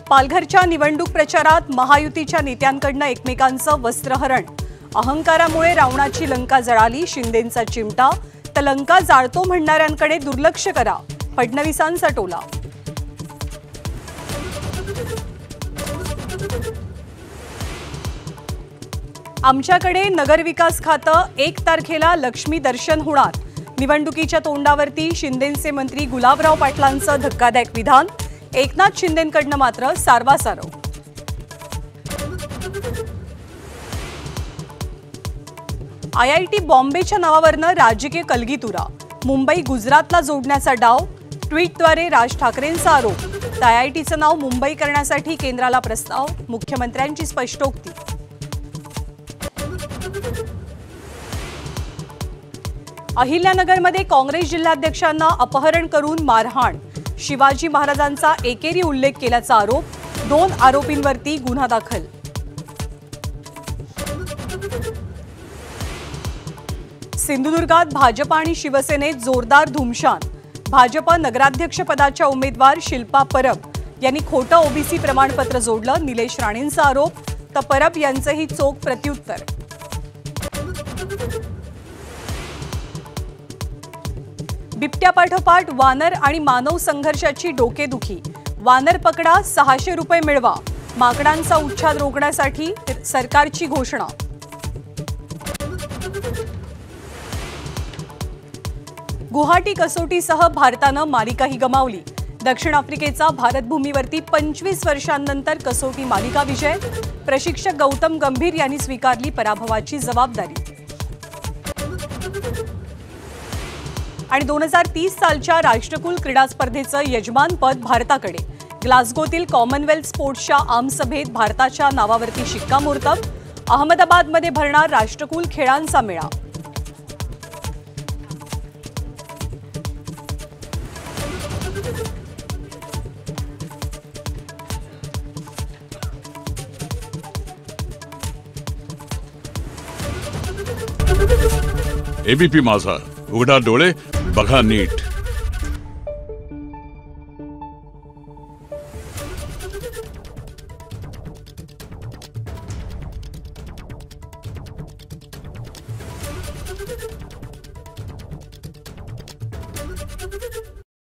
पालघरच्या निवडणूक प्रचारात महायुतीच्या नेत्यांकडून एकमेकांचं वस्त्रहरण। अहंकारामुळे रावणाची लंका जळाली, शिंदेंचा चिमटा। तर लंका जाळतो म्हणणाऱ्यांकडे दुर्लक्ष करा, फडणवीसांचा टोला। आमच्याकडे नगरविकास खातं 1 तारखेला लक्ष्मी दर्शन होणार। निवडणुकीच्या तोंडावरती शिंदेंचे मंत्री गुलाबराव पाटलांचं धक्कादायक विधान। एकनाथ शिंदेंकडून मात्र सारवासारव। IIT बॉम्बेच्या नावावरनं राजकीय कलगीतुरा। मुंबई गुजरातला जोडण्याचा डाव। ट्विटद्वारे राज ठाकरेंचा आरोप। तर IITचं नाव मुंबई करण्यासाठी केंद्राला प्रस्ताव। मुख्यमंत्र्यांची स्पष्टोक्ती। अहिल्यानगरमध्ये काँग्रेस जिल्हाध्यक्षांना अपहरण करून मारहाण। शिवाजी महाराजांचा एकेरी उल्लेख केल्याचा आरोप। 2 आरोपींवरती गुन्हा दाखल। सिंधुदुर्गात भाजप आणि शिवसेनेत जोरदार धुमशान। भाजप नगराध्यक्षपदाच्या उमेदवार शिल्पा परब यांनी खोटं OBC प्रमाणपत्र जोडलं। निलेश राणेंचा आरोप। तर परब यांचंही चोख प्रत्युत्तर। बिबट्यापाठोपाठ वानर आणि मानव संघर्षाची डोकेदुखी। वानर पकडा, 600 रुपये मिळवा। माकडांचा उच्छाद रोखण्यासाठी सरकारची घोषणा। गुवाहाटी कसोटीसह भारतानं मालिकाही गमावली। दक्षिण आफ्रिकेचा भारतभूमीवरती 25 वर्षांनंतर कसोटी मालिका विजय। प्रशिक्षक गौतम गंभीर यांनी स्वीकारली पराभवाची जबाबदारी। आणि 2030 सालच्या राष्ट्रकुल क्रीडा स्पर्धेचं यजमानपद भारताकडे। ग्लासगोतील कॉमनवेल्थ स्पोर्ट्सच्या आमसभेत भारताच्या नावावरती शिक्कामोर्तब। अहमदाबादमध्ये भरणार राष्ट्रकुल खेळांचा मेळा। ABP माझा, उघडा डोळे बघा नीट।